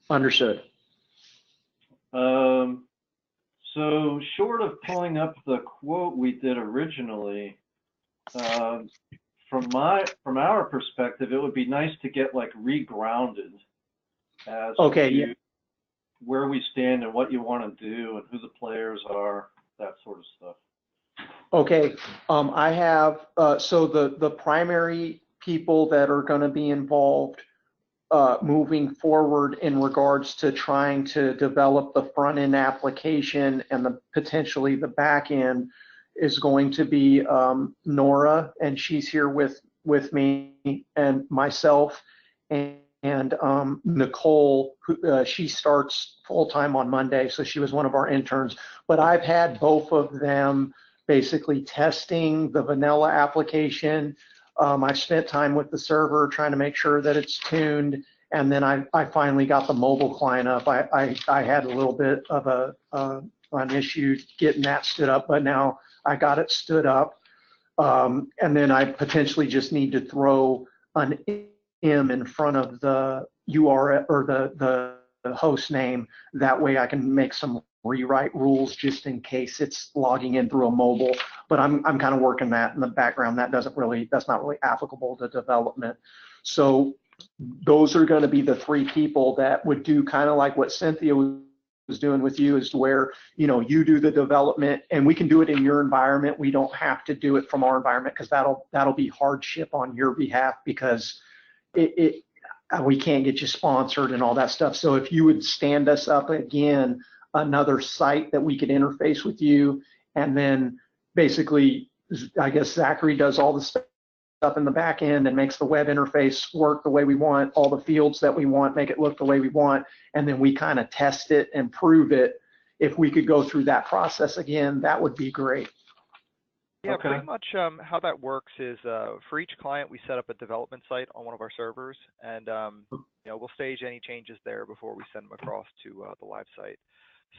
Understood. Um, so short of pulling up the quote we did originally, um, from our perspective, it would be nice to get like regrounded as Okay, yeah. to where we stand and what you want to do and who the players are, that sort of stuff. Okay. I have, so the primary people that are going to be involved moving forward in regards to trying to develop the front end application and potentially the back end is going to be Nora, and she's here with me and myself, and Nicole, who she starts full time on Monday, so she was one of our interns. But I've had both of them basically testing the vanilla application. I spent time with the server trying to make sure that it's tuned, and then I finally got the mobile client up. I had a little bit of an issue getting that stood up, but now I got it stood up. And then I potentially just need to throw an M in front of the URL or the host name. That way I can make some rewrite rules just in case it's logging in through a mobile. But I'm kind of working that in the background. That's not really applicable to development. So those are going to be the three people that would do kind of like what Cynthia was doing with you, is where you do the development and we can do it in your environment. We don't have to do it from our environment because that'll be hardship on your behalf, because it we can't get you sponsored and all that stuff. So if you would stand us up again another site that we could interface with you, and then basically I guess Zachary does all the stuff in the back end and makes the web interface work the way we want, all the fields that we want, make it look the way we want, and then we kind of test it and prove it. If we could go through that process again, that would be great. Yeah, Okay. pretty much how that works is for each client, we set up a development site on one of our servers, and we'll stage any changes there before we send them across to the live site.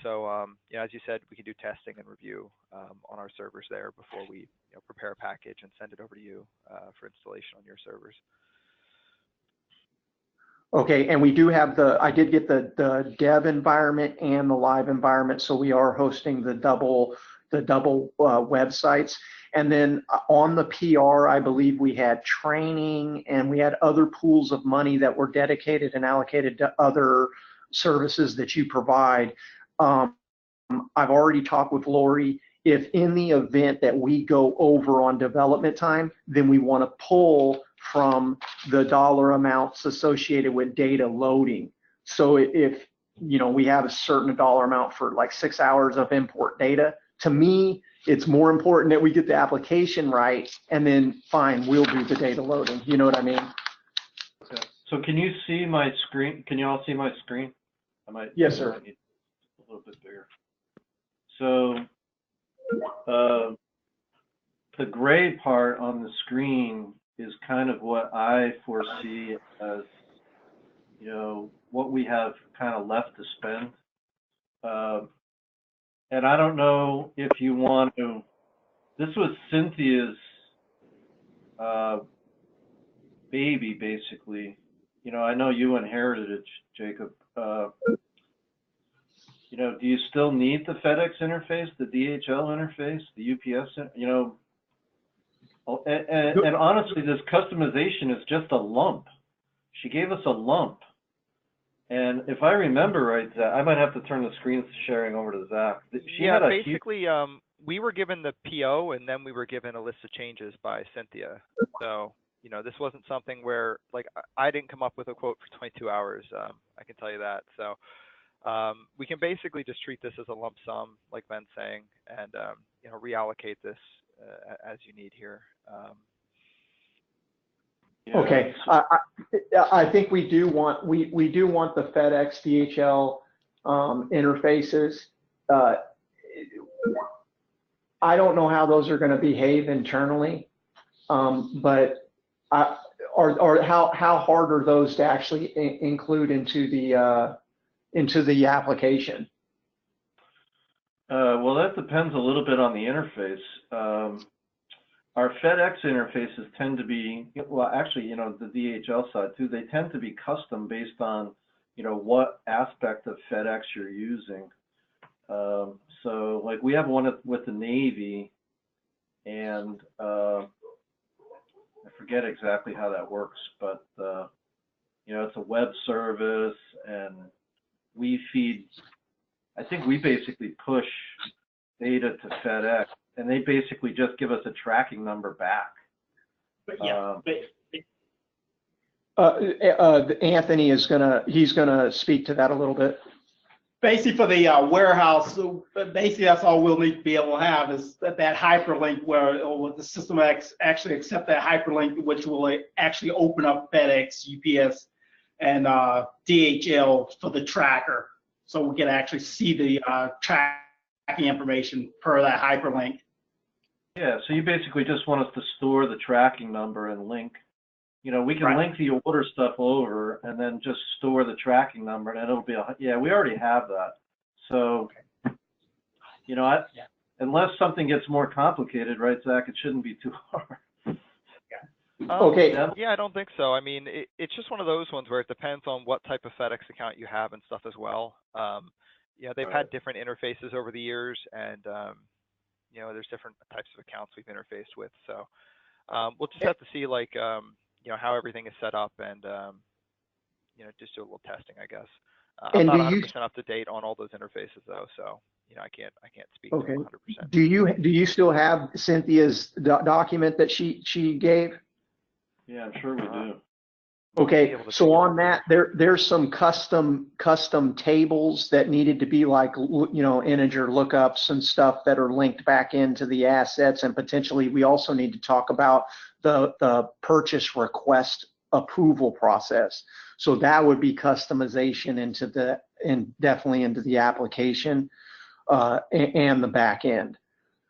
So, as you said, we can do testing and review on our servers there before we prepare a package and send it over to you for installation on your servers. Okay, and I did get the dev environment and the live environment, so we are hosting the double websites. And then on the PR, I believe we had training and we had other pools of money that were dedicated and allocated to other services that you provide. I've already talked with Lori. If in the event that we go over on development time, then we want to pull from the dollar amounts associated with data loading. So if we have a certain dollar amount for like 6 hours of import data, to me, it's more important that we get the application right, and then fine, we'll do the data loading. You know what I mean? Okay. So can you see my screen? Can you all see my screen? Yes, sir. Need a little bit bigger. So the gray part on the screen is kind of what I foresee as, what we have kind of left to spend. And I don't know if you want to, this was Cynthia's baby, basically. I know you inherited it, Jacob. Do you still need the FedEx interface, the DHL interface, the UPS, and honestly, this customization is just a lump. She gave us a lump. And if I remember right, Zach, I might have to turn the screen sharing over to Zach. Basically, we were given the PO and then we were given a list of changes by Cynthia. So, this wasn't something where, like, I didn't come up with a quote for 22 hours. I can tell you that. So we can basically just treat this as a lump sum, like Ben's saying, and, reallocate this as you need here. Okay, I think we do want the FedEx DHL interfaces. I don't know how those are going to behave internally, but how hard are those to actually include into the application? Well, that depends a little bit on the interface. Our FedEx interfaces tend to be, well, actually, the DHL side too, they tend to be custom based on you know, what aspect of FedEx you're using. So like we have one with the Navy, and I forget exactly how that works, but you know, it's a web service, and we feed, I think we basically push data to FedEx, and they basically just give us a tracking number back. But yeah, Anthony is he's gonna speak to that a little bit. basically for the warehouse, so basically that's all we'll need to be able to have is that hyperlink where the system actually accept that hyperlink, which will actually open up FedEx, UPS, and DHL for the tracker. So we can actually see the tracking information per that hyperlink. Yeah, so you basically just want us to store the tracking number and link. You know, we can Right. link the order stuff over and then just store the tracking number, and it'll be yeah, we already have that. So, you know, unless something gets more complicated, right, Zach? It shouldn't be too hard. Okay. Yeah, I don't think so. I mean, it's just one of those ones where it depends on what type of FedEx account you have and stuff as well. You know, they've had different interfaces over the years, and you know, there's different types of accounts we've interfaced with. So we'll just have to see, like, you know, how everything is set up, and you know, just do a little testing, I guess. I'm not 100% up to date on all those interfaces though, so you know, I can't speak to them 100%. Do you still have Cynthia's document that she gave? Yeah, I'm sure we do. Okay, so on that, there's some custom tables that needed to be like, you know, integer lookups and stuff that are linked back into the assets, and potentially we also need to talk about the purchase request approval process. So that would be customization definitely into the application and the back end.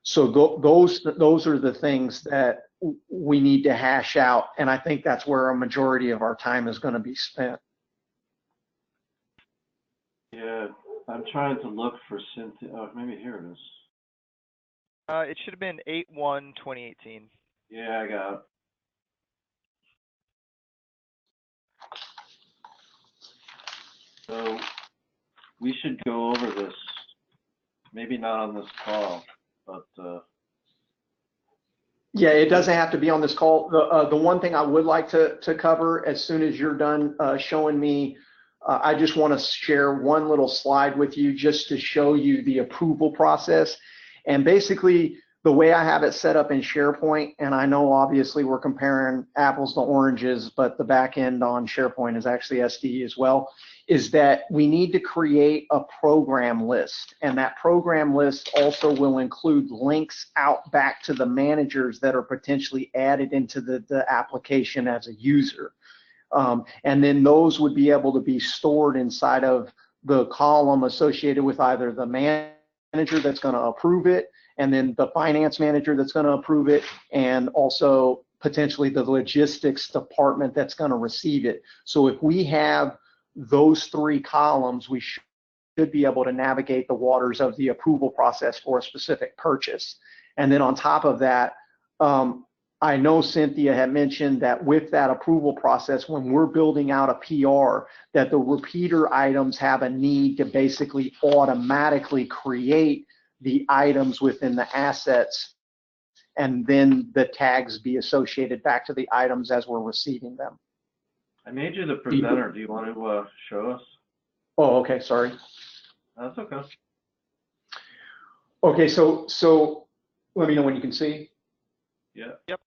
So those are the things that we need to hash out, and I think that's where a majority of our time is going to be spent. Yeah, I'm trying to look for Cynthia. Oh, maybe here it is. It should have been 8/1/2018. Yeah, I got it. So we should go over this, maybe not on this call, but Yeah, it doesn't have to be on this call. The one thing I would like to cover as soon as you're done showing me, I just want to share one little slide with you just to show you the approval process. And basically, the way I have it set up in SharePoint, and I know obviously we're comparing apples to oranges, but the back end on SharePoint is actually SDE as well, is that we need to create a program list. And that program list also will include links out back to the managers that are potentially added into the application as a user. And then those would be able to be stored inside of the column associated with either the manager that's going to approve it, and then the finance manager that's going to approve it, and also potentially the logistics department that's going to receive it. So if we have those three columns, we should be able to navigate the waters of the approval process for a specific purchase. And then on top of that, I know Cynthia had mentioned that with that approval process, when we're building out a PR, that the repeater items have a need to basically automatically create the items within the assets, and then the tags be associated back to the items as we're receiving them. I made you the presenter. Do you want to show us? Oh, okay, sorry. That's okay. Okay, so let me know when you can see. Yeah. Yep.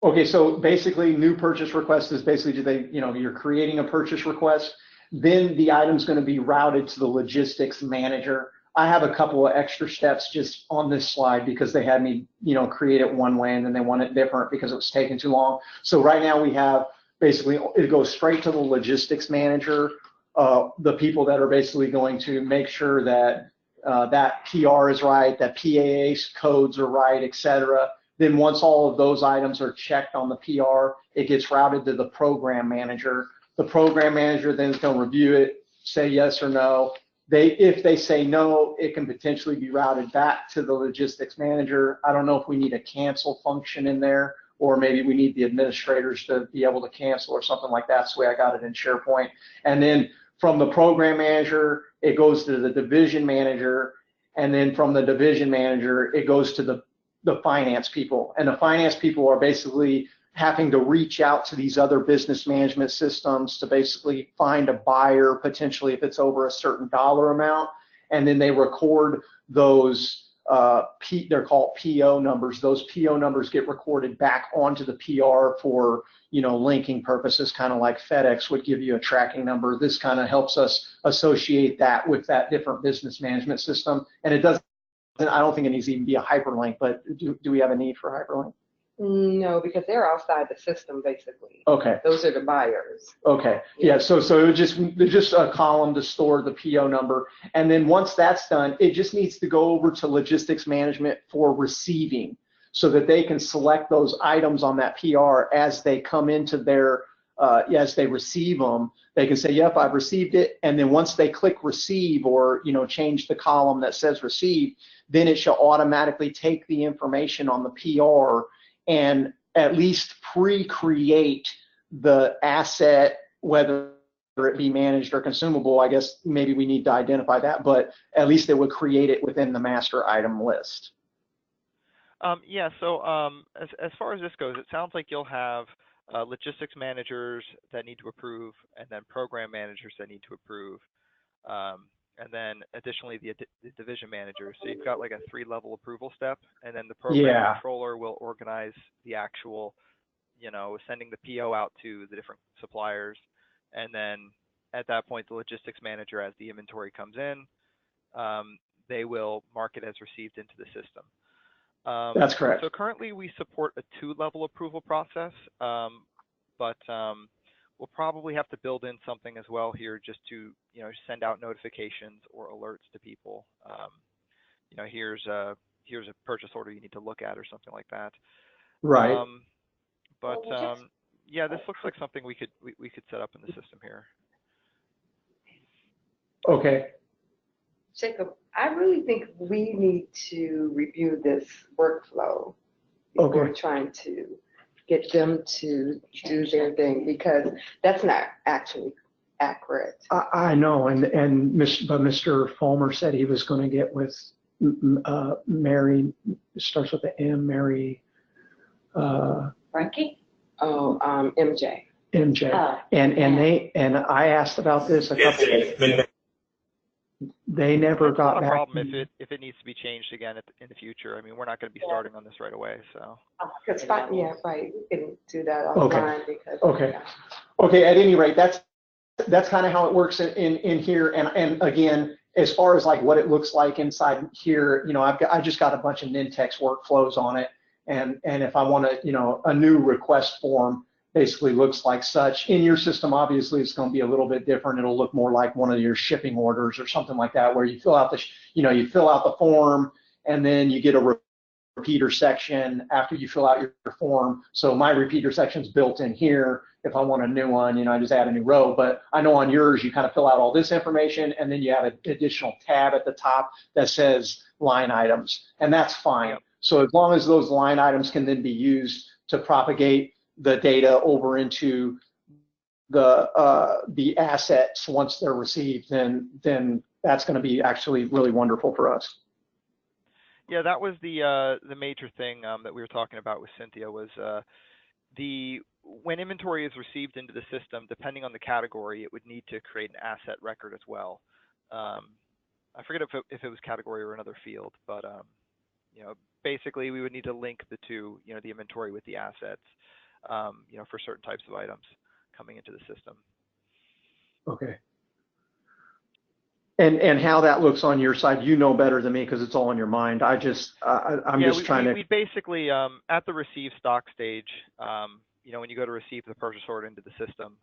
Okay, so basically new purchase request is basically you're creating a purchase request, then the item's going to be routed to the logistics manager. I have a couple of extra steps just on this slide because they had me, create it one way and then they want it different because it was taking too long. So right now we have basically, it goes straight to the logistics manager, the people that are basically going to make sure that that PR is right, that PAA codes are right, et cetera. Then once all of those items are checked on the PR, it gets routed to the program manager. The program manager then is going to review it, say yes or no. If they say no, it can potentially be routed back to the logistics manager. I don't know if we need a cancel function in there or maybe we need the administrators to be able to cancel or something like that. That's the way I got it in SharePoint. And then from the program manager, it goes to the division manager. And then from the division manager, it goes to the finance people. And the finance people are basically having to reach out to these other business management systems to basically find a buyer, potentially if it's over a certain dollar amount. And then they record those, they're called PO numbers. Those PO numbers get recorded back onto the PR for, linking purposes, kind of like FedEx would give you a tracking number. This kind of helps us associate that with that different business management system. And it doesn't, I don't think it needs to even be a hyperlink, but do we have a need for hyperlink? No, because they're outside the system, basically. Okay. Those are the buyers. Okay. Yeah. So it would just a column to store the PO number. And then once that's done, it just needs to go over to logistics management for receiving so that they can select those items on that PR as they come into their, as they receive them. They can say, yep, I've received it. And then once they click receive or, change the column that says receive, then it shall automatically take the information on the PR and at least pre-create the asset, whether it be managed or consumable. I guess maybe we need to identify that, but at least it would create it within the master item list. Yeah, so as far as this goes, it sounds like you'll have logistics managers that need to approve, and then program managers that need to approve, and then additionally the division manager. So you've got like a 3-level approval step, and then the program controller will organize the actual, sending the PO out to the different suppliers. And then at that point, the logistics manager, as the inventory comes in, they will mark it as received into the system. That's correct. So currently we support a 2-level approval process, but we'll probably have to build in something as well here just to, send out notifications or alerts to people. Here's a purchase order you need to look at or something like that. Right. Yeah, this looks like something we could set up in the system here. Okay. Jacob, I really think we need to review this workflow before trying to get them to do their thing, because that's not actually accurate. I know, but Mr. Fulmer said he was going to get with Mary, starts with the M, Mary. Frankie? Oh, MJ. MJ. And I asked about this a couple. They never got back. Not a problem if it needs to be changed again in the future. I mean, we're not going to be starting on this right away, so. Yeah, right. We can do that offline because. Okay. At any rate, that's kind of how it works in here. And again, as far as like what it looks like inside here, I just got a bunch of Nintex workflows on it. And if I want to, a new request form basically looks like such. In your system, obviously, it's going to be a little bit different. It'll look more like one of your shipping orders or something like that, where you fill out you fill out the form, and then you get a repeater section after you fill out your form. So my repeater section's built in here. If I want a new one, I just add a new row. But I know on yours, you kind of fill out all this information, and then you have an additional tab at the top that says line items, and that's fine. Yep. So as long as those line items can then be used to propagate the data over into the assets once they're received, then that's going to be actually really wonderful for us. Yeah, that was the major thing that we were talking about with Cynthia was when inventory is received into the system, depending on the category, it would need to create an asset record as well. I forget if it was category or another field, but basically we would need to link the two, the inventory with the assets. For certain types of items coming into the system. Okay. And how that looks on your side, better than me because it's all in your mind. I'm just trying to. We basically at the receive stock stage, when you go to receive the purchase order into the system,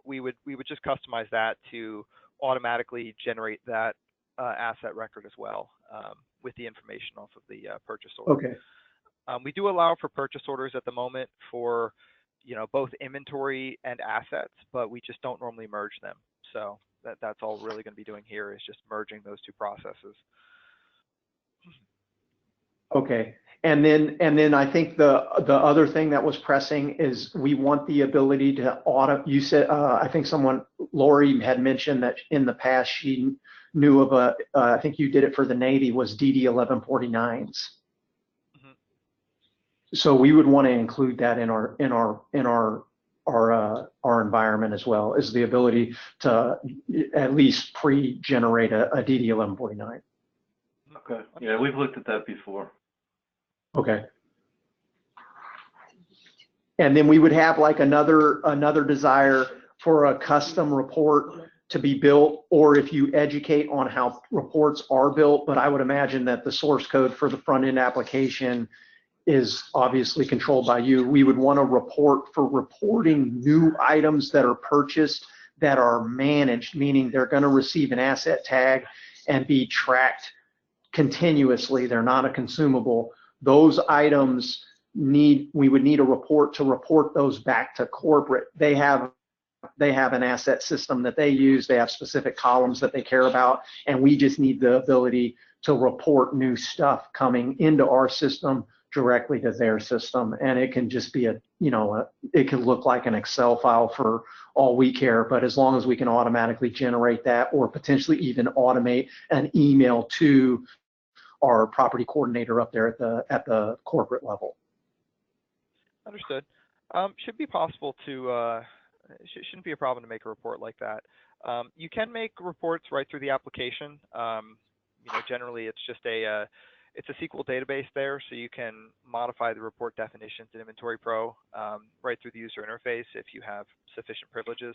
we would just customize that to automatically generate that asset record as well with the information off of the purchase order. Okay. We do allow for purchase orders at the moment for, both inventory and assets, but we just don't normally merge them. So that's all we're really going to be doing here is just merging those two processes. Okay. And then I think the other thing that was pressing is we want the ability to audit. You said, I think Lori had mentioned that in the past she knew of I think you did it for the Navy, was DD 1149s. So we would want to include that in our environment as well, as the ability to at least pre-generate a DD 1149. Okay. Yeah, we've looked at that before. Okay. And then we would have like another desire for a custom report to be built, or if you educate on how reports are built, but I would imagine that the source code for the front end application is obviously controlled by you. We would want a report for reporting new items that are purchased that are managed, meaning they're going to receive an asset tag and be tracked continuously. They're not a consumable. Those items we would need a report to report those back to corporate. They have an asset system that they use. They have specific columns that they care about, and we just need the ability to report new stuff coming into our system directly to their system. And it can just be it can look like an Excel file for all we care, but as long as we can automatically generate that, or potentially even automate an email to our property coordinator up there at the corporate level. Understood. Should be possible to, shouldn't be a problem to make a report like that. You can make reports right through the application. Generally it's just it's a SQL database there, so you can modify the report definitions in Inventory Pro right through the user interface if you have sufficient privileges.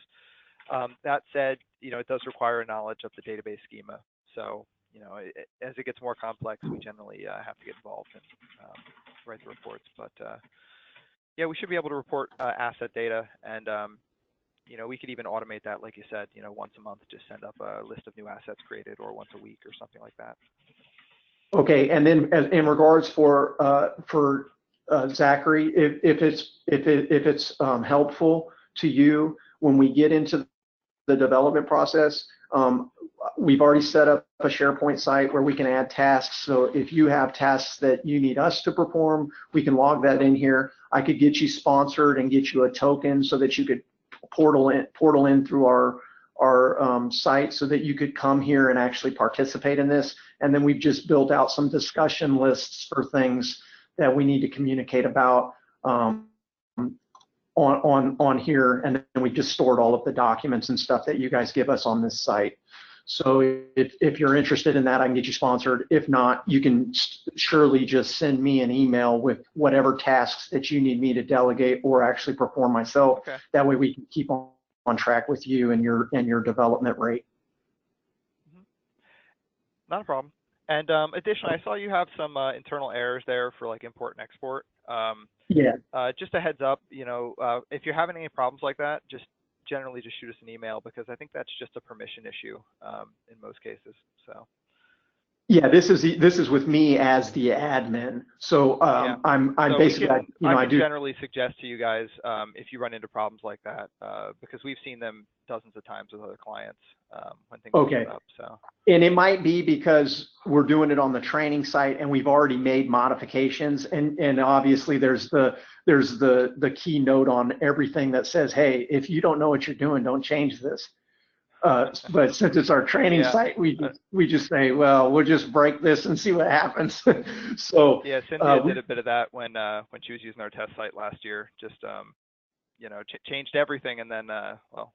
That said, it does require a knowledge of the database schema. So, as it gets more complex, we generally have to get involved and write the reports. But yeah, we should be able to report asset data, and we could even automate that, like you said. Once a month, just send up a list of new assets created, or once a week, or something like that. Okay, and then in regards for Zachary, if it's helpful to you when we get into the development process, we've already set up a SharePoint site where we can add tasks. So if you have tasks that you need us to perform, we can log that in here. I could get you sponsored and get you a token so that you could portal in through our site so that you could come here and actually participate in this. And then we've just built out some discussion lists for things that we need to communicate about on here. And then we just stored all of the documents and stuff that you guys give us on this site. So if you're interested in that, I can get you sponsored. If not, you can surely just send me an email with whatever tasks that you need me to delegate or actually perform myself. Okay. That way we can keep on track with you and your development rate. Not a problem. And additionally, I saw you have some internal errors there for like import and export. Yeah. Just a heads up, if you're having any problems like that, generally just shoot us an email, because I think that's just a permission issue in most cases. So. Yeah, this is with me as the admin. So yeah. I'm so basically I do generally suggest to you guys if you run into problems like that, because we've seen them dozens of times with other clients when things okay. up. So. And it might be because we're doing it on the training site and we've already made modifications, and obviously there's the keynote on everything that says, hey, if you don't know what you're doing, don't change this. But since it's our training site, we just say, well, we'll just break this and see what happens. So yeah, Cynthia did a bit of that when she was using our test site last year. Just changed everything, and then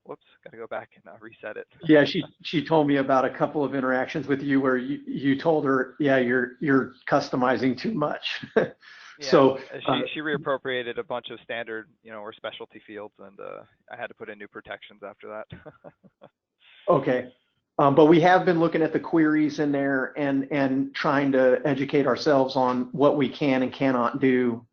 whoops, got to go back and reset it. Yeah, she told me about a couple of interactions with you where you told her, yeah, you're customizing too much. Yeah, so she reappropriated a bunch of standard, or specialty fields, and I had to put in new protections after that. Okay, but we have been looking at the queries in there and trying to educate ourselves on what we can and cannot do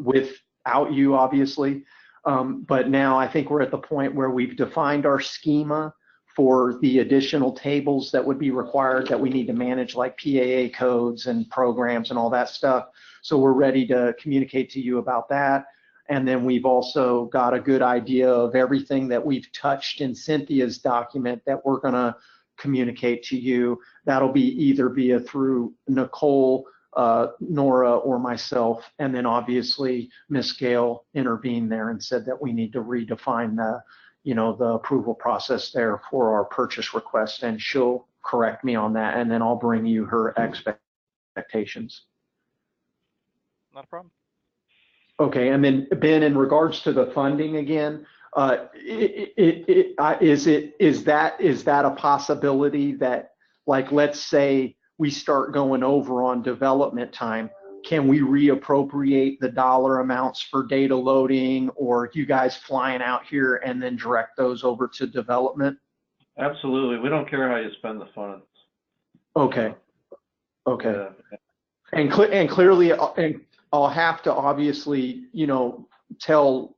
without you, obviously. But now I think we're at the point where we've defined our schema for the additional tables that would be required that we need to manage, like PAA codes and programs and all that stuff. So we're ready to communicate to you about that. And then we've also got a good idea of everything that we've touched in Cynthia's document that we're going to communicate to you. That'll be either through Nicole Nora or myself, and then obviously Miss Gale intervened there and said that we need to redefine the approval process there for our purchase request, and she'll correct me on that, and then I'll bring you her expectations. Not a problem. Okay, and then Ben, in regards to the funding again, is that a possibility that, like, let's say we start going over on development time, can we reappropriate the dollar amounts for data loading, or you guys flying out here and then direct those over to development? Absolutely. We don't care how you spend the funds. Okay. Okay. Yeah. And clearly, and I'll have to obviously, tell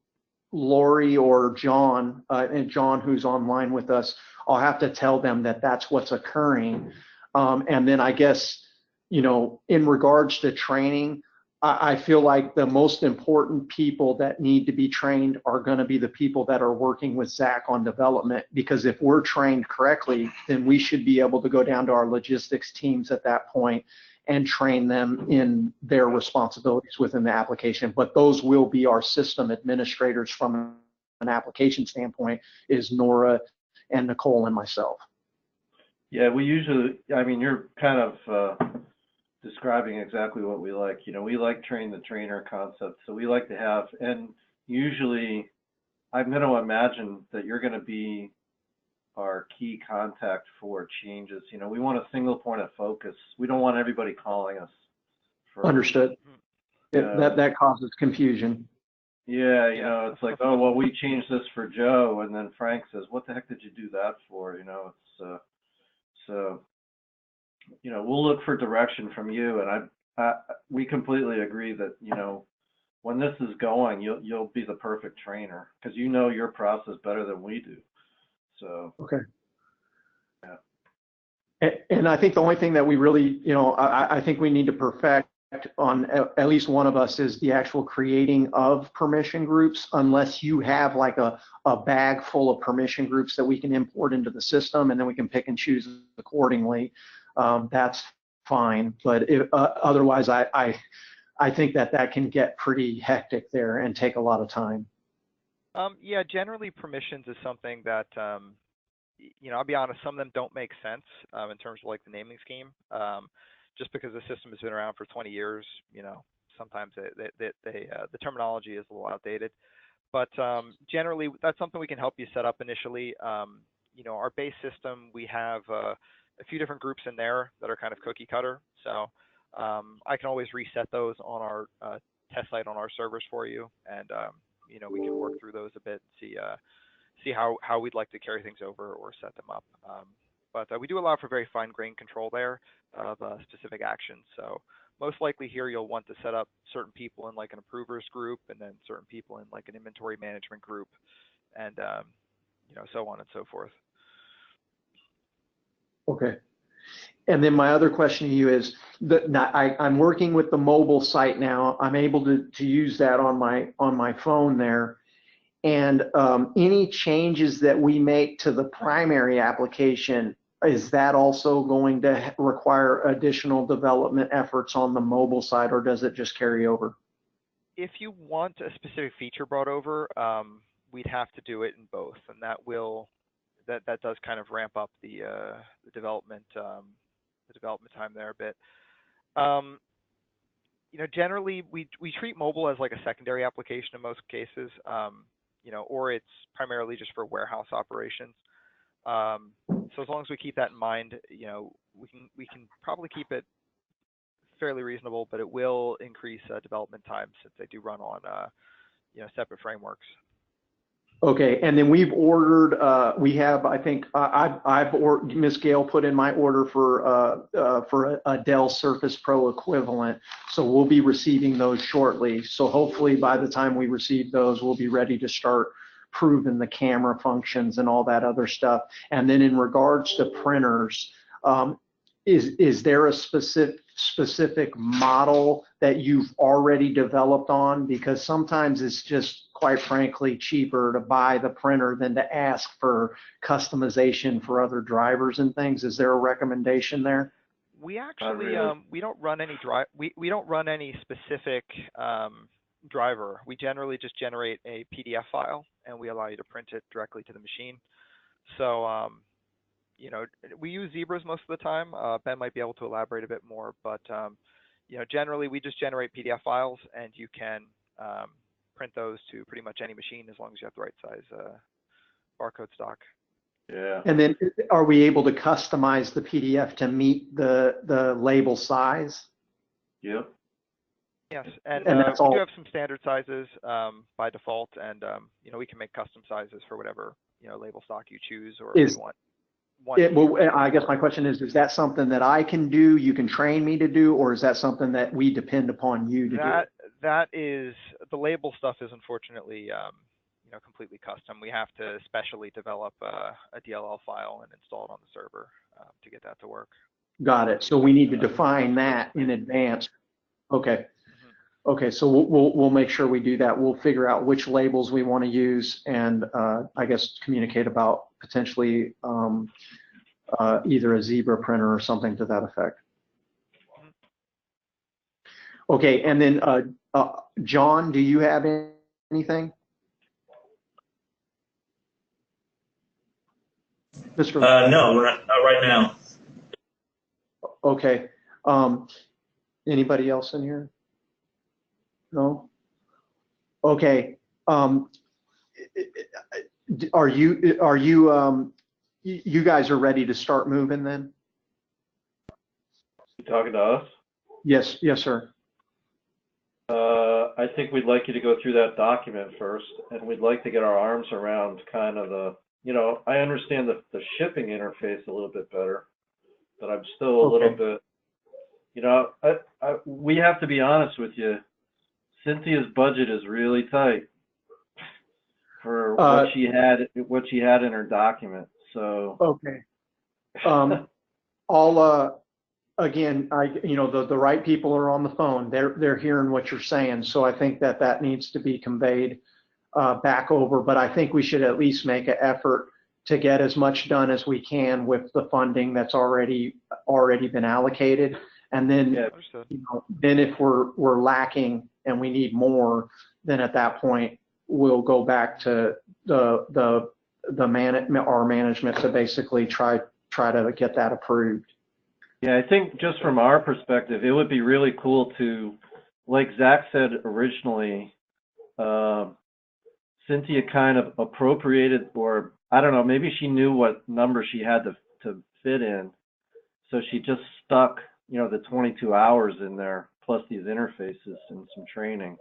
Lori or John, and John who's online with us, I'll have to tell them that that's what's occurring. And then I guess, in regards to training, I feel like the most important people that need to be trained are going to be the people that are working with Zach on development, because if we're trained correctly, then we should be able to go down to our logistics teams at that point and train them in their responsibilities within the application. But those will be our system administrators from an application standpoint, is Nora and Nicole and myself. Yeah, we usually, I mean, you're kind of describing exactly what we like. We like train the trainer concept. So we like to have, and usually I'm going to imagine that you're going to be our key contact for changes. We want a single point of focus. We don't want everybody calling us. Understood. That causes confusion. Yeah, it's like, oh, well, we changed this for Joe, and then Frank says, what the heck did you do that for? So, we'll look for direction from you, and we completely agree that, when this is going, you'll be the perfect trainer, because you know your process better than we do. So. Okay. Yeah. And I think the only thing that we really, I think we need to perfect on at least one of us is the actual creating of permission groups, unless you have like a bag full of permission groups that we can import into the system and then we can pick and choose accordingly. That's fine. But otherwise, I think that can get pretty hectic there and take a lot of time. Yeah, generally permissions is something that, I'll be honest, some of them don't make sense in terms of like the naming scheme. Just because the system has been around for 20 years, sometimes the terminology is a little outdated. But generally, that's something we can help you set up initially. Our base system, we have a few different groups in there that are kind of cookie cutter. So I can always reset those on our test site on our servers for you, and we can work through those a bit and see how we'd like to carry things over or set them up. But we do allow for very fine-grained control there of specific actions. So most likely here you'll want to set up certain people in like an approvers group, and then certain people in like an inventory management group, and so on and so forth. Okay. And then my other question to you is that I'm working with the mobile site now. I'm able to use that on my phone there. And any changes that we make to the primary application, is that also going to require additional development efforts on the mobile side, or does it just carry over? If you want a specific feature brought over, we'd have to do it in both, and that does kind of ramp up the development time there a bit. Generally we treat mobile as like a secondary application in most cases, or it's primarily just for warehouse operations. So as long as we keep that in mind, we can probably keep it fairly reasonable, but it will increase development time since they do run on separate frameworks. Okay, and then we've ordered. We have, I think, I've ordered. Ms. Gale put in my order for a Dell Surface Pro equivalent, so we'll be receiving those shortly. So hopefully, by the time we receive those, we'll be ready to start proving the camera functions and all that other stuff. And then in regards to printers, is there a specific model that you've already developed on? Because sometimes it's just, quite frankly, cheaper to buy the printer than to ask for customization for other drivers and things. Is there a recommendation there? We actually, really. we don't run any we don't run any specific driver. We generally just generate a PDF file and we allow you to print it directly to the machine. So, you know, we use Zebras most of the time. Ben might be able to elaborate a bit more, but, you know, generally we just generate PDF files and you can print those to pretty much any machine as long as you have the right size barcode stock. Yeah. And then are we able to customize the PDF to meet the label size? Yep. Yes, and that's we all. do have some standard sizes by default, and you know, we can make custom sizes for whatever, you know, label stock you choose, or if you want. Well, I guess my question is that something that I can do, you can train me to do, or is that something that we depend upon you to do? That is, the label stuff is unfortunately, you know, completely custom. We have to specially develop a DLL file and install it on the server to get that to work. Got it. So we need to define that in advance. Okay. Okay, so we'll make sure we do that. We'll figure out which labels we want to use, and I guess communicate about potentially either a Zebra printer or something to that effect. Okay, and then John, do you have anything? Mr. No, not right now. Okay. Anybody else in here? No? Okay. Are you guys are ready to start moving then? You talking to us? Yes, sir. I think we'd like you to go through that document first, and we'd like to get our arms around kind of the, you know, I understand the shipping interface a little bit better, but I'm still a little bit, you know, we have to be honest with you. Cynthia's budget is really tight for what she had in her document. So okay. Again, you know, the right people are on the phone. They're hearing what you're saying. So I think that needs to be conveyed back over. But I think we should at least make an effort to get as much done as we can with the funding that's already been allocated. And then, you know, then if we're lacking and we need more, then at that point we'll go back to our management to basically try to get that approved. Yeah, I think just from our perspective, it would be really cool to, like Zach said originally, Cynthia kind of appropriated, or I don't know, maybe she knew what number she had to fit in, so she just stuck, you know, the 22 hours in there, plus these interfaces and some training.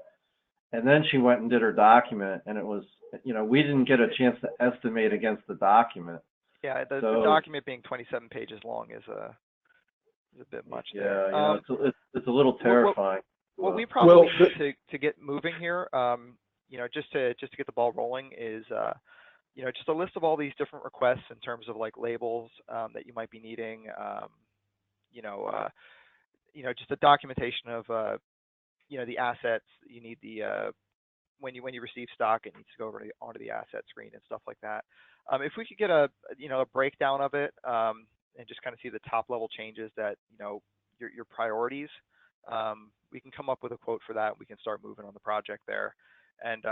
And then she went and did her document, and it was, you know, we didn't get a chance to estimate against the document. Yeah, the document being 27 pages long is a bit much. Yeah, there. you know, it's a little terrifying. What we probably need to get moving here, you know, just to get the ball rolling is, you know, just a list of all these different requests in terms of like labels that you might be needing, you know, just a documentation of, you know, the assets you need, the when you receive stock, it needs to go over onto the asset screen and stuff like that. If we could get a breakdown of it and just kind of see the top level changes that, you know, your priorities, we can come up with a quote for that. We can start moving on the project there, and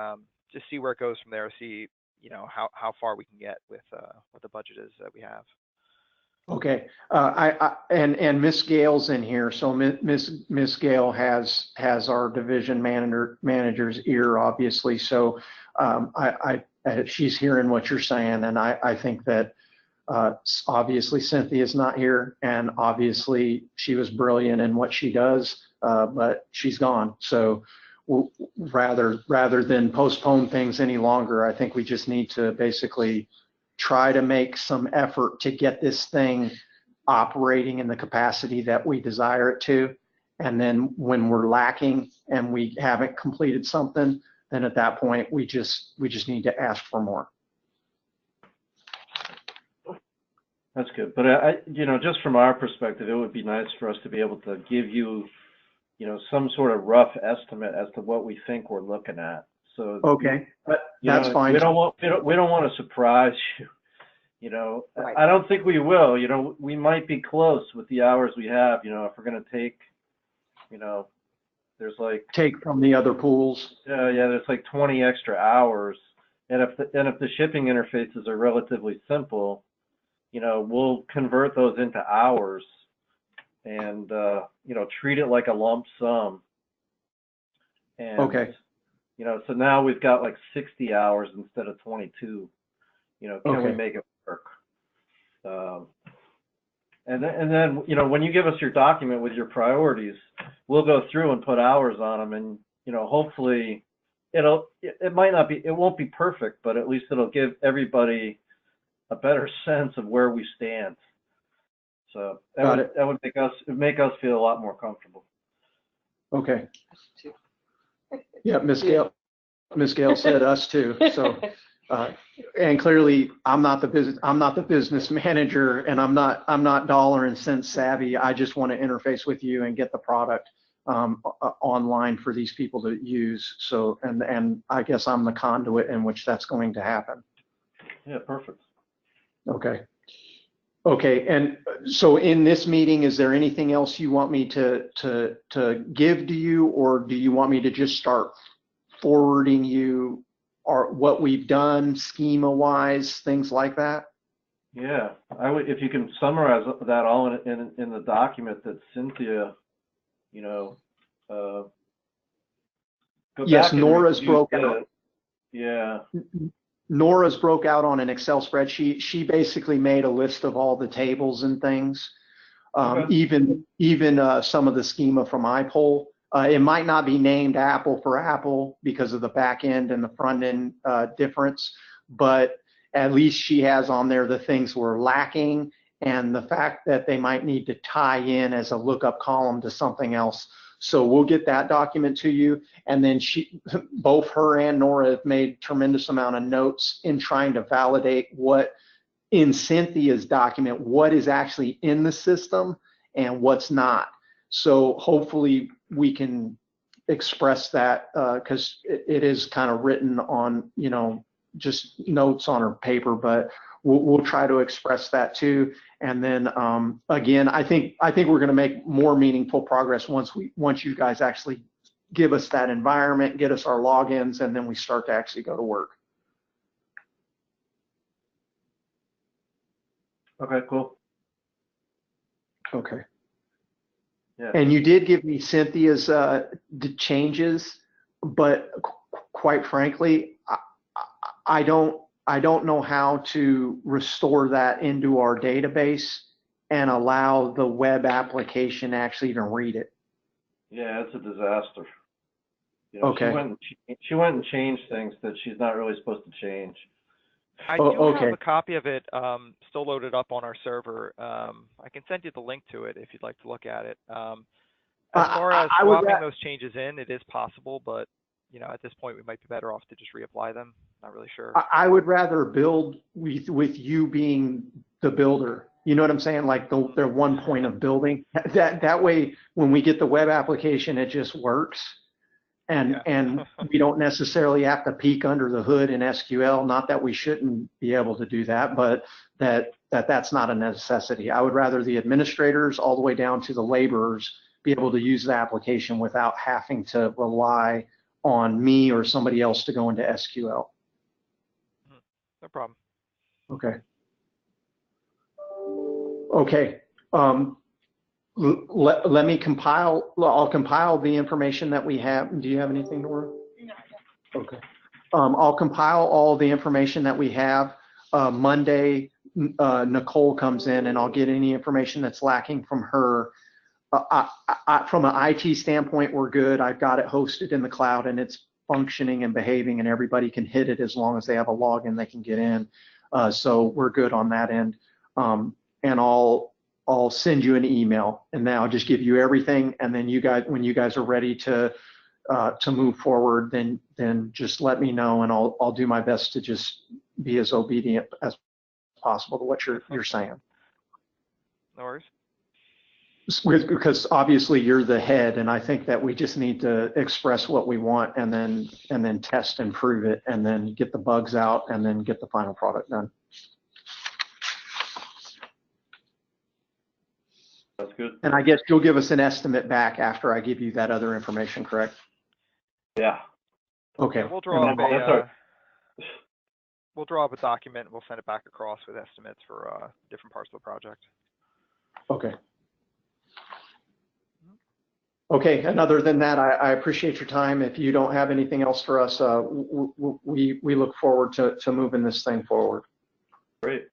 just see where it goes from there. See, you know, how far we can get with what the budget is that we have. Okay, and Miss Gale's in here, so Miss Gale has our division manager's ear, obviously. So she's hearing what you're saying, and I think that obviously Cynthia's not here, and obviously she was brilliant in what she does, but she's gone. So rather than postpone things any longer, I think we just need to basically try to make some effort to get this thing operating in the capacity that we desire it to. And then when we're lacking and we haven't completed something, then at that point, we just need to ask for more. That's good. But you know, just from our perspective, it would be nice for us to be able to give you, you know, some sort of rough estimate as to what we think we're looking at. So okay, that's fine. We don't want to surprise you. You know, Right. I don't think we will. You know, we might be close with the hours we have. You know, if we're going to take, you know, there's like Take from the other pools. there's like 20 extra hours, and if the shipping interfaces are relatively simple, you know, we'll convert those into hours, and you know, treat it like a lump sum. And Okay. you know, so now we've got like 60 hours instead of 22. You know, can we Okay. make it work? And then, you know, when you give us your document with your priorities, we'll go through and put hours on them, and you know, hopefully, it won't be perfect, but at least it'll give everybody a better sense of where we stand. So that would make us feel a lot more comfortable. Okay. Yeah, Miss Gale said us too. So, and clearly I'm not the business manager, and I'm not dollar and cent savvy. I just want to interface with you and get the product online for these people to use. So, and I guess I'm the conduit in which that's going to happen. Yeah, perfect. Okay. Okay, and so in this meeting, is there anything else you want me to give to you, or do you want me to just start forwarding you what we've done schema-wise, things like that? Yeah, I would, if you can summarize that all in the document that Cynthia, you know, go yes, back and Nora's broke out. Yeah. Nora's broke out on an Excel spreadsheet. She basically made a list of all the tables and things, Okay. even some of the schema from iPoll. It might not be named Apple for Apple because of the back end and the front end difference, but at least she has on there the things we're lacking and the fact that they might need to tie in as a lookup column to something else. So we'll get that document to you. And then both her and Nora have made tremendous amount of notes in trying to validate what in Cynthia's document, what is actually in the system and what's not. So hopefully we can express that because it is kind of written on, you know, just notes on her paper, but we'll try to express that too. And then again, I think we're going to make more meaningful progress once you guys actually give us that environment, get us our logins, and then we start to actually go to work. Okay, cool. Okay. Yeah. And you did give me Cynthia's changes, but quite frankly, I don't know how to restore that into our database and allow the web application to actually even read it. Yeah, it's a disaster. You know, Okay. She went and changed things that she's not really supposed to change. I do okay. have a copy of it still loaded up on our server. I can send you the link to it if you'd like to look at it. As far as swapping those changes in, it is possible, but you know, at this point, we might be better off to just reapply them. Not really sure. I would rather build with you being the builder. You know what I'm saying? Like their one point of building. That way, when we get the web application, it just works. And we don't necessarily have to peek under the hood in SQL. Not that we shouldn't be able to do that, but that's not a necessity. I would rather the administrators all the way down to the laborers be able to use the application without having to rely on me or somebody else to go into SQL. No problem. Okay. Okay. Let me compile. I'll compile the information that we have. Do you have anything, Nora? No. Okay. I'll compile all the information that we have. Monday, Nicole comes in, and I'll get any information that's lacking from her. From an IT standpoint, we're good. I've got it hosted in the cloud, and it's functioning and behaving, and everybody can hit it as long as they have a login, they can get in. So we're good on that end. And I'll send you an email, and then I'll just give you everything. And then you guys, when you guys are ready to move forward, then just let me know, and I'll do my best to just be as obedient as possible to what you're saying. No worries. Because obviously you're the head, and I think that we just need to express what we want, and then test and prove it, and then get the bugs out, and then get the final product done. That's good. And I guess you'll give us an estimate back after I give you that other information, correct? Yeah. Okay. Yeah, we'll draw up That's our- we'll draw up a document and we'll send it back across with estimates for different parts of the project. Okay. Okay, and other than that, I appreciate your time. If you don't have anything else for us, we look forward to moving this thing forward. Great.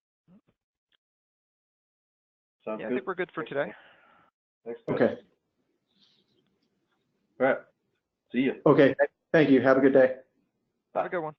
Sounds Yeah, I good. think we're good for today. Thanks, guys. Okay. All right. See you. Okay, thank you. Have a good day. Have a good one.